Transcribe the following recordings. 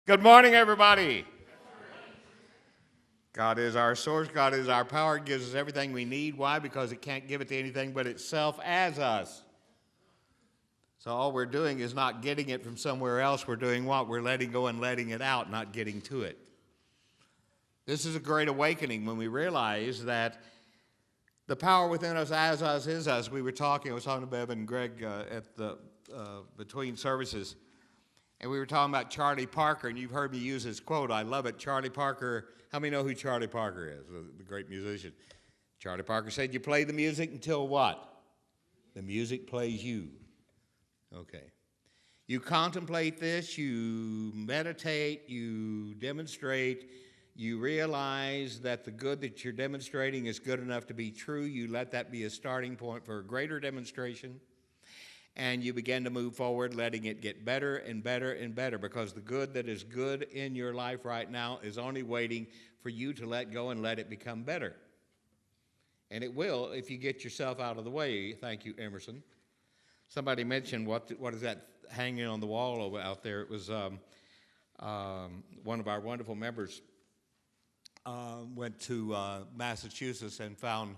Good morning, everybody. God is our source. God is our power. It gives us everything we need. Why? Because it can't give it to anything but itself as us. So all we're doing is not getting it from somewhere else. We're doing what? We're letting go and letting it out, not getting to it. This is a great awakening when we realize that the power within us as us is us. I was talking to Bev and Greg at the between services. And we were talking about Charlie Parker, and you've heard me use his quote. I love it. Charlie Parker, how many know who Charlie Parker is, the great musician? Charlie Parker said, you play the music until what? The music plays you. Okay. You contemplate this, you meditate, you demonstrate, you realize that the good that you're demonstrating is good enough to be true. You let that be a starting point for a greater demonstration. And you begin to move forward, letting it get better and better and better, because the good that is good in your life right now is only waiting for you to let go and let it become better. And it will if you get yourself out of the way. Thank you, Emerson. Somebody mentioned what is that hanging on the wall out there? It was one of our wonderful members went to Massachusetts and found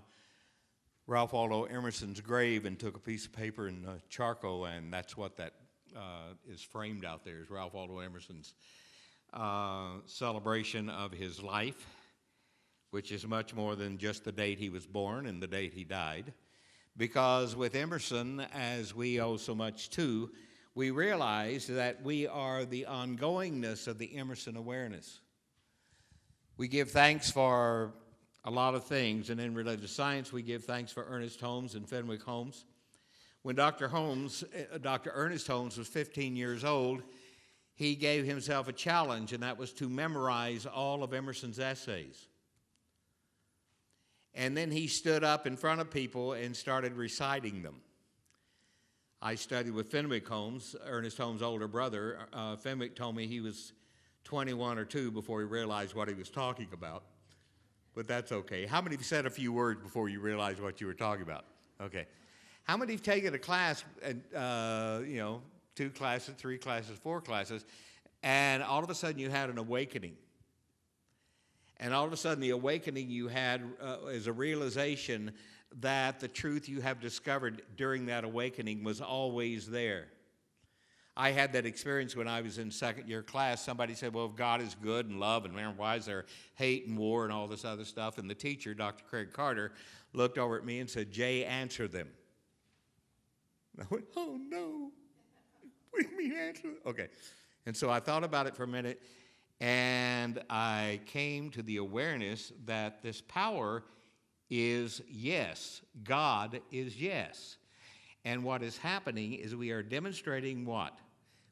Ralph Waldo Emerson's grave and took a piece of paper and charcoal, and that's what that is framed out there, is Ralph Waldo Emerson's celebration of his life, which is much more than just the date he was born and the date he died. Because with Emerson, as we owe so much to, we realize that we are the ongoingness of the Emerson awareness. We give thanks for a lot of things, and in religious science, we give thanks for Ernest Holmes and Fenwick Holmes. When Dr. Ernest Holmes was 15 years old, he gave himself a challenge, and that was to memorize all of Emerson's essays. And then he stood up in front of people and started reciting them. I studied with Fenwick Holmes, Ernest Holmes' older brother. Fenwick told me he was 21 or 2 before he realized what he was talking about. But that's okay. How many have said a few words before you realized what you were talking about? Okay. How many have taken a class, 2 classes, 3 classes, 4 classes, and all of a sudden you had an awakening? And all of a sudden the awakening you had is a realization that the truth you have discovered during that awakening was always there. I had that experience when I was in second-year class. Somebody said, well, if God is good and love, and man, why is there hate and war and all this other stuff? And the teacher, Dr. Craig Carter, looked over at me and said, Jay, answer them. And I went, oh, no. What do you mean answer them? Okay. And so I thought about it for a minute, and I came to the awareness that this power is yes. God is yes. And what is happening is we are demonstrating what?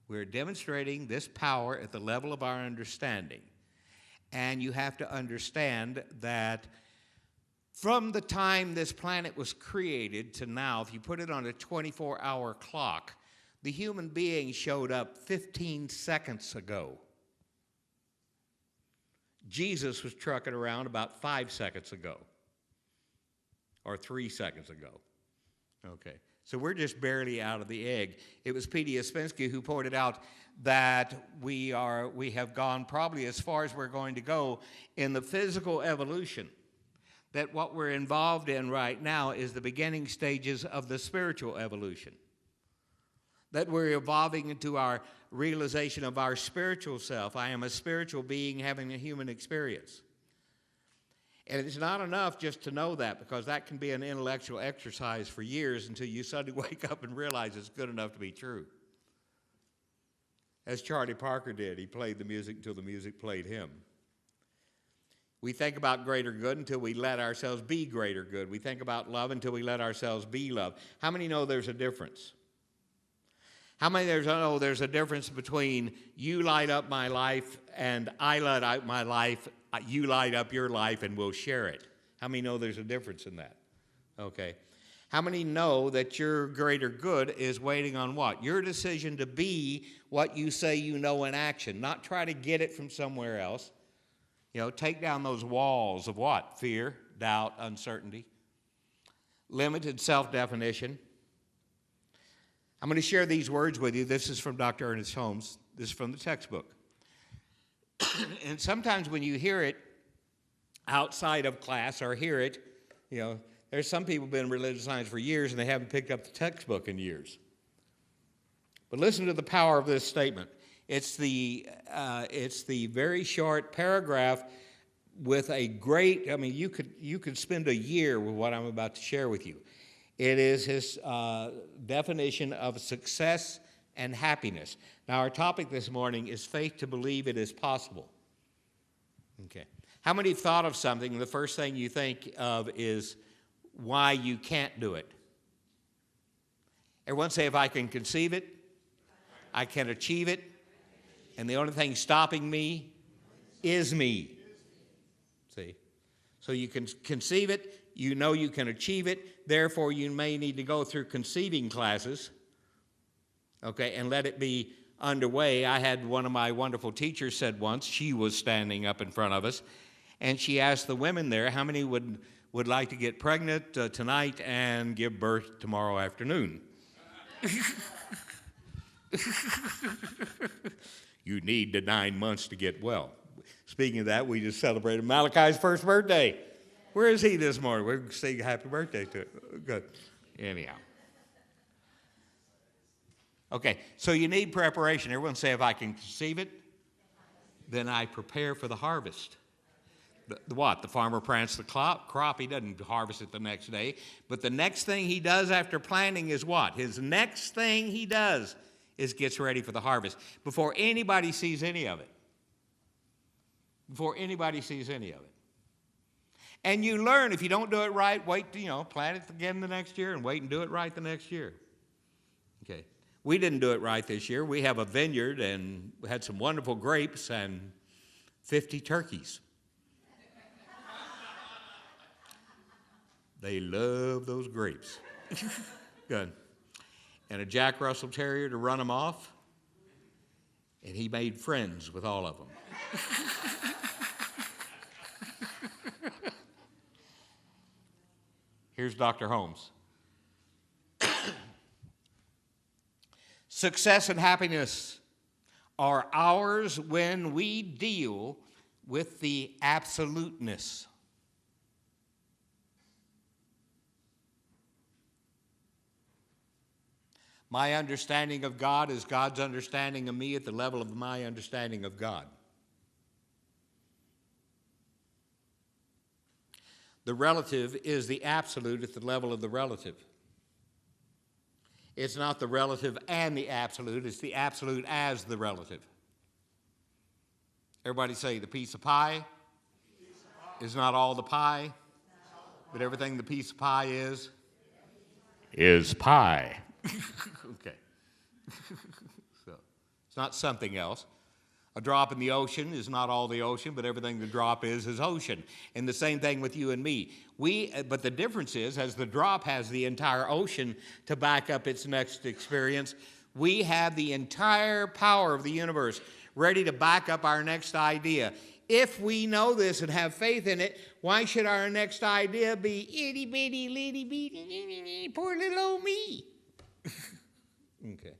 We're demonstrating this power at the level of our understanding. And you have to understand that from the time this planet was created to now, if you put it on a 24-hour clock, the human being showed up 15 seconds ago. Jesus was trucking around about 5 seconds ago, or 3 seconds ago. Okay. So we're just barely out of the egg. It was P.D. Ouspensky who pointed out that we have gone probably as far as we're going to go in the physical evolution, that what we're involved in right now is the beginning stages of the spiritual evolution, that we're evolving into our realization of our spiritual self. I am a spiritual being having a human experience. And it's not enough just to know that, because that can be an intellectual exercise for years until you suddenly wake up and realize it's good enough to be true. As Charlie Parker did, he played the music until the music played him. We think about greater good until we let ourselves be greater good. We think about love until we let ourselves be love. How many know there's a difference? How many know there's a difference between you light up my life and I light up my life, you light up your life, and we'll share it? How many know there's a difference in that? Okay. How many know that your greater good is waiting on what? Your decision to be what you say you know in action, not try to get it from somewhere else. Take down those walls of what? Fear, doubt, uncertainty, limited self-definition. I'm going to share these words with you. This is from Dr. Ernest Holmes. This is from the textbook. And sometimes when you hear it outside of class or hear it, there's some people who've been in religious science for years and they haven't picked up the textbook in years. But listen to the power of this statement. It's the very short paragraph with a great, you could spend a year with what I'm about to share with you. It is his definition of success and happiness. Now, our topic this morning is faith to believe it is possible. Okay. How many have thought of something, and the first thing you think of is why you can't do it? Everyone say, if I can conceive it, I can achieve it, and the only thing stopping me is me. See? So you can conceive it, you know you can achieve it, therefore you may need to go through conceiving classes, okay, and let it be underway. I had one of my wonderful teachers said once, she was standing up in front of us, and she asked the women there, how many would like to get pregnant tonight and give birth tomorrow afternoon? You need the 9 months to get well. Speaking of that, we just celebrated Malachi's first birthday. Where is he this morning? We're going to say happy birthday to him. Good. Anyhow. Okay, so you need preparation. Everyone say, if I can conceive it, then I prepare for the harvest. The what? The farmer plants the crop. He doesn't harvest it the next day. But the next thing he does after planting is what? His next thing he does is gets ready for the harvest before anybody sees any of it. Before anybody sees any of it. And you learn, if you don't do it right, wait, plant it again the next year and wait and do it right the next year. Okay. We didn't do it right this year. We have a vineyard and we had some wonderful grapes and 50 turkeys. They love those grapes. Good. And a Jack Russell Terrier to run them off. And he made friends with all of them. Here's Dr. Holmes. Success and happiness are ours when we deal with the absoluteness. My understanding of God is God's understanding of me at the level of my understanding of God. The relative is the absolute at the level of the relative. It's not the relative and the absolute, it's the absolute as the relative. Everybody say, the piece of pie is not all the pie, but everything the piece of pie is pie. Okay. So it's not something else. A drop in the ocean is not all the ocean, but everything the drop is ocean. And the same thing with you and me. But the difference is, as the drop has the entire ocean to back up its next experience, we have the entire power of the universe ready to back up our next idea. If we know this and have faith in it, why should our next idea be itty bitty, litty bitty, poor little old me? Okay.